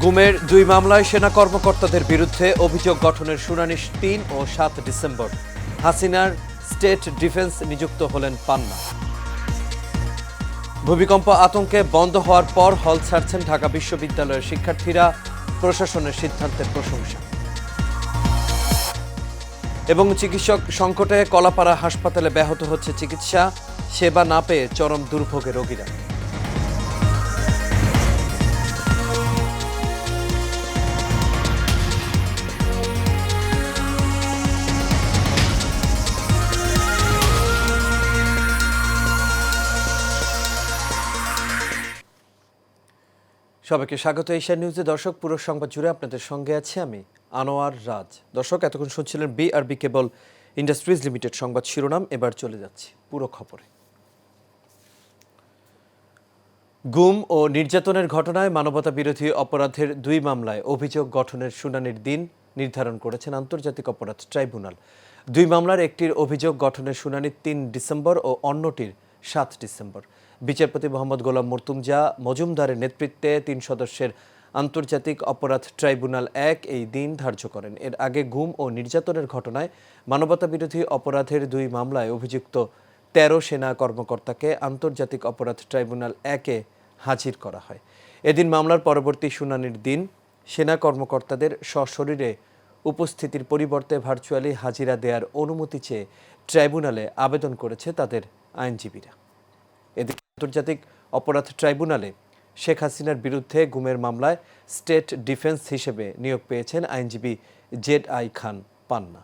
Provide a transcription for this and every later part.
গুমের 2 মামলায় সেনা কর্মকর্তাদের বিরুদ্ধে অভিযোগ গঠনের শুনানি 3 ও 7 ডিসেম্বর। হাসিনার স্টেট ডিফেন্স নিযুক্ত হলেন পান্না। ভূমিকম্প আতঙ্কে বন্ধ হওয়ার পর হল ছাড়ছেন ঢাকা বিশ্ববিদ্যালয়ের শিক্ষার্থীরা, প্রশাসনের সিদ্ধান্তের প্রশংসা। এবং চিকিৎসক সংকটে কলাপাড়া হাসপাতালে ব্যাহত হচ্ছে চিকিৎসা, সেবা না পেয়ে চরম দুর্ভোগে রোগীরা। সবাইকে স্বাগত এশিয়া নিউজে। দর্শক, পুরো সংবাদ জুড়ে আপনাদের সঙ্গে আছে আমি আনোয়ার রাজ। দর্শক, এতক্ষণ শুনছিলেন বিআরবি কেবল ইন্ডাস্ট্রিজ লিমিটেড সংবাদ শিরোনাম। এবার চলে যাচ্ছি পুরো খবরে। গুম ও নির্যাতনের ঘটনায় মানবতা বিরোধী অপরাধের 2 মামলায় অভিযোগ গঠনের শুনানির দিন নির্ধারণ করেছেন আন্তর্জাতিক অপরাধ ট্রাইব্যুনাল। 2 মামলার একটির অভিযোগ গঠনের শুনানি 3 ডিসেম্বর ও অন্যটির 7 ডিসেম্বর। বিচারপতি মোহাম্মদ গোলাম মর্তুজা মজুমদারের নেতৃত্বে 3 সদস্যের আন্তর্জাতিক অপরাধ ট্রাইব্যুনাল 1 এই দিন ধার্য করেন। এর আগে গুম ও নির্যাতনের ঘটনায় মানবতা বিরোধী অপরাধের 2 মামলায় অভিযুক্ত 13 সেনা কর্মকর্তাকে আন্তর্জাতিক অপরাধ ট্রাইব্যুনাল 1-এ হাজির করা হয়। এদিন মামলার পরবর্তী শুনানির দিন সেনা কর্মকর্তাদের সশরীরে উপস্থিতির পরিবর্তে ভার্চুয়ালি হাজিরা দেওয়ার অনুমতি চেয়ে ট্রাইব্যুনালে আবেদন করেছে তাদের আইনজীবীরা। এদিকে আন্তর্জাতিক অপরাধ ট্রাইব্যুনালে শেখ হাসিনার বিরুদ্ধে গুমের মামলায় স্টেট ডিফেন্স হিসেবে নিয়োগ পেয়েছেন আইনজীবী জেড.আই খান পান্না।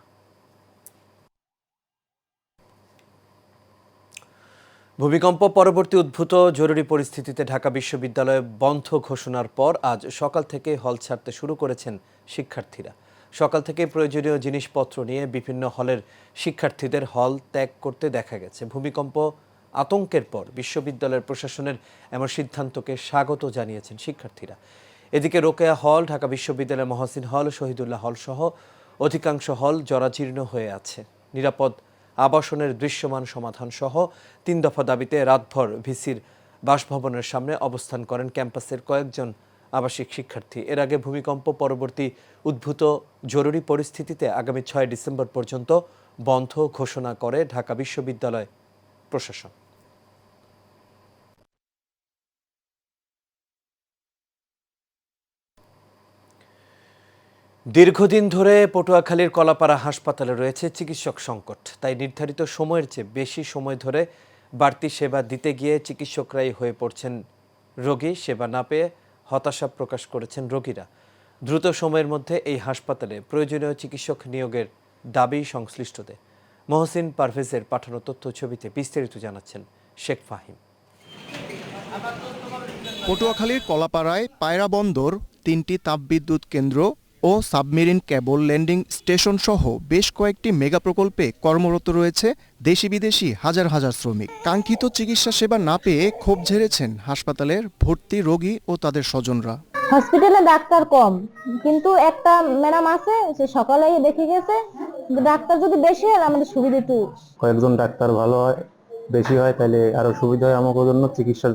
ভূমিকম্প পরবর্তী উদ্ভূত জরুরি পরিস্থিতিতে ঢাকা বিশ্ববিদ্যালয়ে বন্ধ ঘোষণার পর আজ সকাল থেকে হল ছাড়তে শুরু করেছেন শিক্ষার্থীরা। সকাল থেকে প্রয়োজনীয় জিনিসপত্র নিয়ে বিভিন্ন হলের শিক্ষার্থীদের হল ত্যাগ করতে দেখা গেছে। ভূমিকম্প আতঙ্কের পর বিশ্ববিদ্যালয়ের প্রশাসনের এমন সিদ্ধান্তকে স্বাগত জানিয়েছেন শিক্ষার্থীরা। এদিকে রোকেয়া হল, ঢাকা বিশ্ববিদ্যালয়ের মহসিন হল, শহীদুল্লাহ হল সহ অধিকাংশ হল জরাজীর্ণ হয়ে আছে। নিরাপদ আবাসনের দৃশ্যমান সমাধান সহ 3 দফা দাবিতে রাতভর ভিসির বাসভবনের সামনে অবস্থান করেন ক্যাম্পাসের কয়েকজন আবাসিক শিক্ষার্থী। এর আগে ভূমিকম্প পরবর্তী উদ্ভূত জরুরি পরিস্থিতিতে আগামী 6 ডিসেম্বর পর্যন্ত বন্ধ ঘোষণা করে ঢাকা বিশ্ববিদ্যালয় প্রশাসন। দীর্ঘদিন ধরে পটুয়াখালীর কলাপাড়া হাসপাতালে রয়েছে চিকিৎসক সংকট। তাই নির্ধারিত সময়ের চেয়ে বেশি সময় ধরে বাড়তি সেবা দিতে গিয়ে চিকিৎসকরাই হয়ে পড়ছেন রোগী। সেবা না পেয়ে হতাশা প্রকাশ করেছেন রোগীরা। দ্রুত সময়ের মধ্যে এই হাসপাতালে প্রয়োজনীয় চিকিৎসক নিয়োগের দাবি সংশ্লিষ্টদের। মহসিন পারভেজের পাঠানো তথ্য ছবিতে বিস্তারিত জানাচ্ছেন শেখ ফাহিম। পটুয়াখালীর কলাপাড়ায় পায়রা বন্দর, 3টি তাপবিদ্যুৎ কেন্দ্র ও সাবমেরিন কেবল ল্যান্ডিং স্টেশন সহ বেশ কয়েকটি মেগা প্রকল্পে কর্মরত রয়েছে দেশি বিদেশি হাজার হাজার শ্রমিক। কাঙ্ক্ষিত চিকিৎসা সেবা না পেয়ে ক্ষোভ ঝেড়েছেন হাসপাতালের ভর্তি রোগী ও তাদের স্বজনরা। হসপিটালে ডাক্তার কম, কিন্তু একটা ম্যাডাম আছে, সে সকালেই দেখে গেছে। ডাক্তার যদি বেশি হয় আমাদের সুবিধা, একটু কয়েকজন ডাক্তার ভালো হয়, বেশি হয়, তাহলে আরো সুবিধা হয় আমাদের জন্য, চিকিৎসার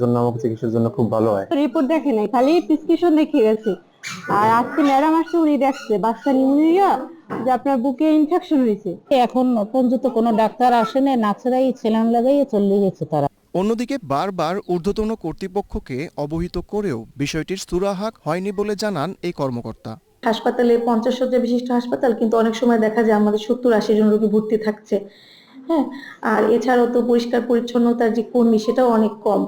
জন্য খুব ভালো হয়। রিপোর্ট দেখে নাই, খালি প্রেসক্রিপশন দেখে গেছে। আর আজকে ম্যাডাম আসছে, উনি দেখছে বাচ্চা নিউমোনিয়া, যে আপনার বুকে ইনফেকশন হয়েছে। এখন পর্যন্ত কোনো ডাক্তার আসেনি, নার্সরাই সেলাইন লাগাইয়ে চলে গেছে তারা। অন্যদিকে বারবার ঊর্ধ্বতন কর্তৃপক্ষকে অবহিত করেও বিষয়টির সুরাহা হয়নি বলে জানান এই কর্মকর্তা। হাসপাতালে 50 শয্যা বিশিষ্ট হাসপাতাল, কিন্তু অনেক সময় দেখা যায় আমাদের 70-80 জন রোগী ভর্তি থাকছে। হ্যাঁ, আর এছাড়াও তো পরিষ্কার পরিচ্ছন্নতার যে কর্মী, সেটাও অনেক কম।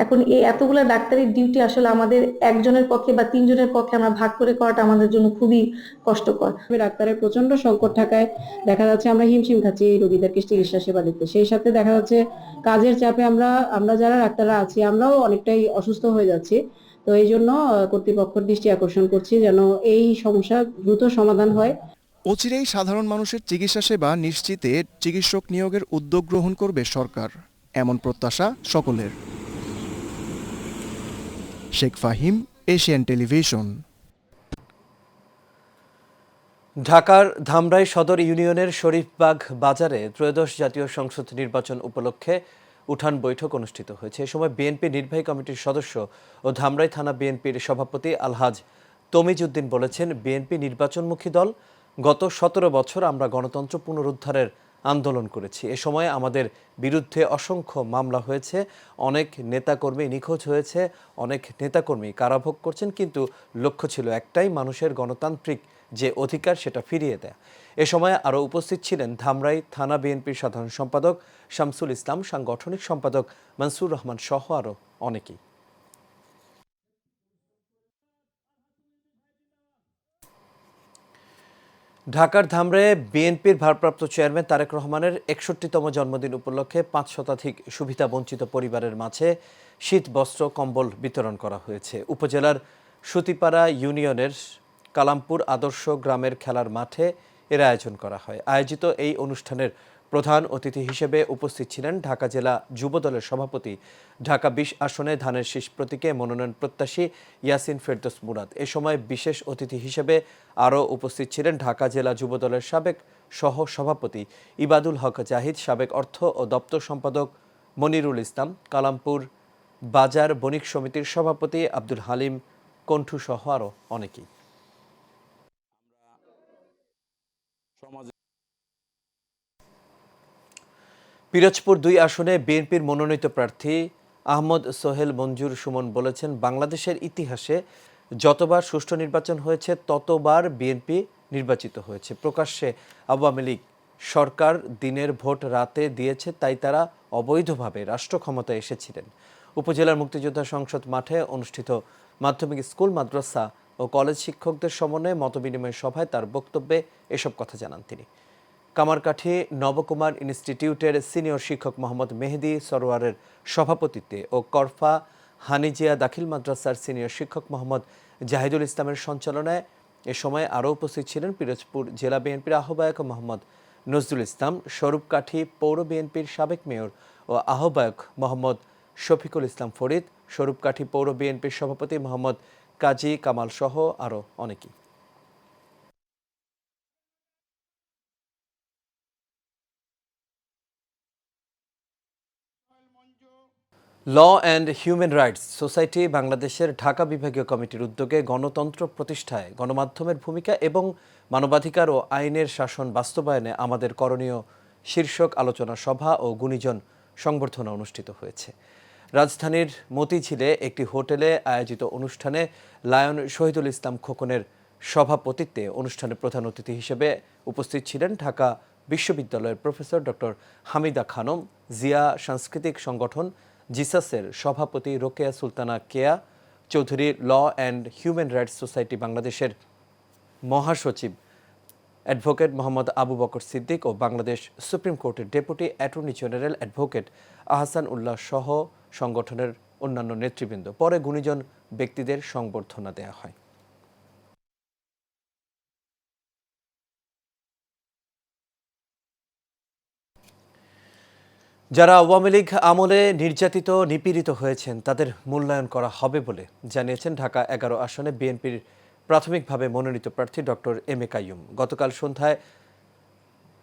এখন এই এতগুলা ডাক্তারের ডিউটি আসলে আমাদের একজনের পক্ষে বা 3 জনের পক্ষে আমরা ভাগ করে করাটা আমাদের জন্য খুবই কষ্টকর। ডাক্তারের প্রচন্ড সংকট থাকায় দেখা যাচ্ছে আমরা হিমশিম খাচ্ছি এই রোগীদেরকে চিকিৎসা সেবা দিতে। সেই সাথে দেখা যাচ্ছে কাজের চাপে আমরা যারা ডাক্তাররা আছি, আমরাও অনেকটাই অসুস্থ হয়ে যাচ্ছি। তো এই জন্য কর্তৃপক্ষের দৃষ্টি আকর্ষণ করছি যেন এই সমস্যা দ্রুত সমাধান হয়। অচিরেই সাধারণ মানুষের চিকিৎসা সেবা নিশ্চিতে চিকিৎসক নিয়োগের উদ্যোগ গ্রহণ করবে সরকার, এমন প্রত্যাশা সকলের। Sheikh Fahim, Asian television. ঢাকার ধামরাই সদর ইউনিয়নের শরীফবাগ বাজারে ত্রয়োদশ জাতীয় সংসদ নির্বাচন উপলক্ষে উঠান বৈঠক অনুষ্ঠিত হয়েছে। এ সময় বিএনপি নির্বাহী কমিটির সদস্য ও ধামরাই থানা বিএনপির সভাপতি আলহাজ তমিজউদ্দিন বলেছেন, বিএনপি নির্বাচনমুখী দল। গত 17 বছর আমরা গণতন্ত্র পুনরুদ্ধারের আন্দোলন করেছি। এ সময় আমাদের বিরুদ্ধে অসংখ্য মামলা হয়েছে, অনেক নেতাকর্মী নিখোঁজ হয়েছে, অনেক নেতাকর্মী কারাভোগ করছেন, কিন্তু লক্ষ্য ছিল একটাই, মানুষের গণতান্ত্রিক যে অধিকার সেটা ফিরিয়ে দেয়া। এ সময় আরও উপস্থিত ছিলেন ধামরাই থানা বিএনপির সাধারণ সম্পাদক শামসুল ইসলাম, সাংগঠনিক সম্পাদক মনসুর রহমান সহ আরও অনেকেই। ঢাকার ধামরায়ে বিএনপির ভারপ্রাপ্ত চেয়ারম্যান তারেক রহমানের 61তম জন্মদিন উপলক্ষে 5 শতাধিক সুবিধাবঞ্চিত পরিবারের মাঝে শীত বস্ত্র কম্বল বিতরণ করা হয়েছে। উপজেলার সুতিপাড়া ইউনিয়নের কালামপুর আদর্শ গ্রামের খেলার মাঠে এর আয়োজন করা হয়। আয়োজিত এই অনুষ্ঠানের প্রধান অতিথি হিসেবে উপস্থিত ছিলেন ঢাকা জেলা যুবদলের সভাপতি, ঢাকা 20 আসনে ধানের শীষ প্রতীকে মনোনয়ন প্রত্যাশী ইয়াসিন ফেরদৌস মুরাদ। এ সময় বিশেষ অতিথি হিসেবে আরও উপস্থিত ছিলেন ঢাকা জেলা যুবদলের সাবেক সহ সভাপতি ইবাদুল হক জাহিদ, সাবেক অর্থ ও দপ্তর সম্পাদক মনিরুল ইসলাম, কালামপুর বাজার বণিক সমিতির সভাপতি আব্দুল হালিম কণ্ঠু সহ আরও অনেকেই। পিরোজপুর 2 আসনে বিএনপির মনোনীত প্রার্থী আহমদ সোহেল মঞ্জুর সুমন বলেছেন, বাংলাদেশের ইতিহাসে যতবার সুষ্ঠু নির্বাচন হয়েছে ততবার বিএনপি নির্বাচিত হয়েছে। প্রকাশ্যে আওয়ামী লীগ সরকার দিনের ভোট রাতে দিয়েছে, তাই তারা অবৈধভাবে রাষ্ট্র ক্ষমতায় এসেছিলেন। উপজেলার মুক্তিযোদ্ধা সংসদ মাঠে অনুষ্ঠিত মাধ্যমিক স্কুল, মাদ্রাসা ও কলেজ শিক্ষকদের সমন্বয়ে মতবিনিময় সভায় তার বক্তব্যে এসব কথা জানান তিনি। কামারকাঠি নবকুমার ইনস্টিটিউটের সিনিয়র শিক্ষক মোহাম্মদ মেহেদি সরোয়ারের সভাপতিত্বে ও করফা হানিজিয়া দাখিল মাদ্রাসার সিনিয়র শিক্ষক মোহাম্মদ জাহিদুল ইসলামের সঞ্চালনায় এ সময় আরও উপস্থিত ছিলেন পিরোজপুর জেলা বিএনপির আহ্বায়ক মোহাম্মদ নজরুল ইসলাম, স্বরূপকাঠি পৌর বিএনপির সাবেক মেয়র ও আহ্বায়ক মোহাম্মদ শফিকুল ইসলাম ফরিদ, স্বরূপকাঠি পৌর বিএনপির সভাপতি মোহাম্মদ কাজী কামাল সহ আরও অনেকেই। Law and human rights society বাংলাদেশের ঢাকা বিভাগীয় কমিটির উদ্যোগে গণতন্ত্র প্রতিষ্ঠায় গণমাধ্যমের ভূমিকা এবং মানবাধিকার ও আইনের শাসন বাস্তবায়নে আমাদের করণীয় শীর্ষক আলোচনা সভা ও গুণীজন সংবর্ধনা অনুষ্ঠিত হয়েছে। রাজধানীর মতিঝিলে একটি হোটেলে আয়োজিত অনুষ্ঠানে লায়ন শহীদুল ইসলাম খোকনের সভাপতিত্বে অনুষ্ঠানে প্রধান অতিথি হিসেবে উপস্থিত ছিলেন ঢাকা বিশ্ববিদ্যালয়ের প্রফেসর ডক্টর হামিদা খানম, জিয়া সাংস্কৃতিক সংগঠন জিসাসের সভাপতি Rokeya Sultana Keya Chowdhury, law and human rights society বাংলাদেশের মহাসচিব অ্যাডভোকেট মোহাম্মদ আবু বকর সিদ্দিক ও বাংলাদেশ সুপ্রিম কোর্টের deputy attorney general advocate Ahsan Ullah সহ সংগঠনের অন্যান্য নেতৃবৃন্দ। পরে গুণীজন ব্যক্তিদের সংবর্ধনা দেওয়া হয়। যারা আওয়ামী লীগ আমলে নির্যাতিত নিপীড়িত হয়েছেন তাদের মূল্যায়ন করা হবে বলে জানিয়েছেন ঢাকা 11 আসনে বিএনপির প্রাথমিকভাবে মনোনীত প্রার্থী ডক্টর এম এ কাইয়ুম। গতকাল সন্ধ্যায়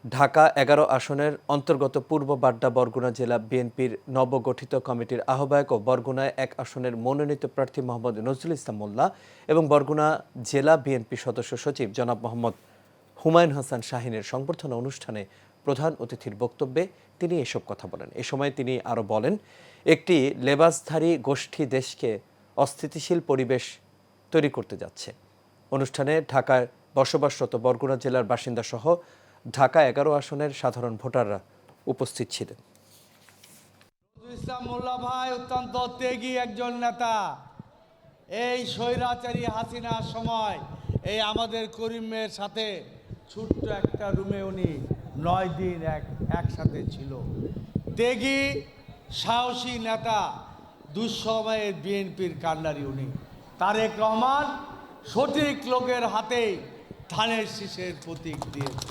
ঢাকা 11 আসনের অন্তর্গত পূর্ব বাড্ডা বরগুনা জেলা বিএনপির নবগঠিত কমিটির আহ্বায়ক ও বরগুনায় 1 আসনের মনোনীত প্রার্থী মোহাম্মদ নজরুল ইসলাম মোল্লা এবং বরগুনা জেলা বিএনপি সদস্য সচিব জনাব মোহাম্মদ হুমায়ুন হাসান শাহিনের সংবর্ধনা অনুষ্ঠানে প্রধান অতিথির বক্তব্যে তিনি এসব কথা বলেন। এ সময় তিনি আরও বলেন, একটি লেবাসধারী গোষ্ঠী দেশকে অস্থিতিশীল পরিবেশ তৈরি করতে যাচ্ছে। অনুষ্ঠানে ঢাকায় বসবাসরত বরগুনা জেলার বাসিন্দা সহ ঢাকা 11 আসনের সাধারণ ভোটাররা উপস্থিত ছিলেন। ইসলাম মোল্লা ভাই অত্যন্ত ত্যাগী একজন নেতা। এই স্বৈরাচারী হাসিনার সময় এই আমাদের করিমের সাথে ছোট্ট একটা রুমে উনি 9 দিন একসাথে ছিল। ত্যাগী সাহসী নেতা, দুঃসময়ের বিএনপির কান্ডারি উনি। তারেক রহমান সঠিক লোকের হাতেই ধানের শীষের প্রতীক দিয়েছে।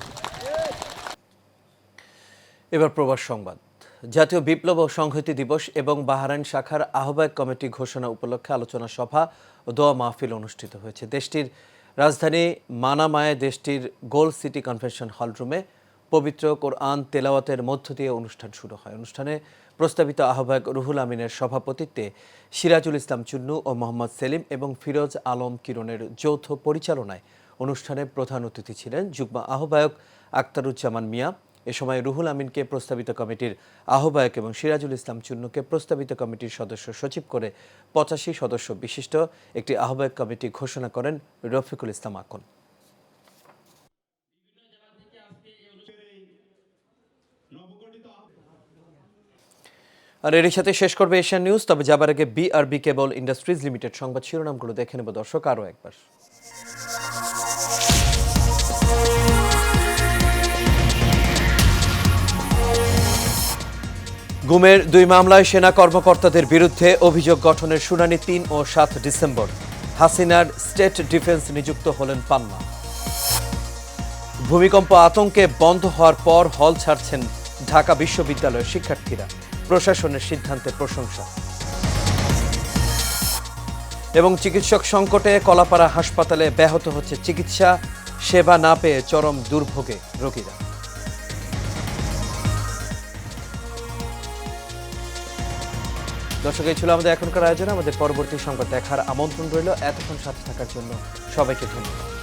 এবার প্রবাস সংবাদ। জাতীয় বিপ্লব ও সংহতি দিবস এবং বাহরাইন শাখার আহ্বায়ক কমিটি ঘোষণা উপলক্ষে আলোচনা সভা ও দোয়া মাহফিল অনুষ্ঠিত হয়েছে। দেশটির রাজধানী মানামায় দেশটির গোল সিটি কনভেনশন হল রুমে পবিত্র কোরআন তেলাওয়াতের মধ্য দিয়ে অনুষ্ঠান শুরু হয়। অনুষ্ঠানে প্রস্তাবিত আহ্বায়ক রুহুল আমিনের সভাপতিত্বে সিরাজুল ইসলাম চুন্নু ও মোহাম্মদ সেলিম এবং ফিরোজ আলম কিরণের যৌথ পরিচালনায় অনুষ্ঠানে প্রধান অতিথি ছিলেন যুগ্ম আহ্বায়ক আক্তারুজ্জামান মিয়া। এ সময় রুহুল আমিনকে প্রস্তাবিত কমিটির আহ্বায়ক এবং সিরাজুল ইসলাম চুন্নুকে প্রস্তাবিত কমিটির সদস্য সচিব করে 85 সদস্য বিশিষ্ট একটি আহ্বায়ক কমিটি ঘোষণা করেন রফিকুল ইসলাম আকন। আর এর সাথে শেষ করবে এশিয়ান নিউজ। তবে যাবার আগে বিআরবি কেবল ইন্ডাস্ট্রিজ লিমিটেড সংবাদ শিরোনামগুলো দেখে নেব দর্শক আরও একবার। গুমের 2 মামলায় সেনা কর্মকর্তাদের বিরুদ্ধে অভিযোগ গঠনের শুনানি 3 ও 7 ডিসেম্বর। হাসিনার স্টেট ডিফেন্স নিযুক্ত হলেন পান্না। ভূমিকম্প আতঙ্কে বন্ধ হওয়ার পর হল ছাড়ছেন ঢাকা বিশ্ববিদ্যালয়ের শিক্ষার্থীরা, প্রশাসনের সিদ্ধান্তের প্রশংসা। এবং চিকিৎসক সংকটে কলাপাড়া হাসপাতালে ব্যাহত হচ্ছে চিকিৎসা, সেবা না পেয়ে চরম দুর্ভোগে রোগীরা। দর্শক, এই ছিল আমাদের এখনকার আয়োজন। আমাদের পরবর্তী সংবাদ দেখার আমন্ত্রণ রইল। এতক্ষণ সাথে থাকার জন্য সবাইকে ধন্যবাদ।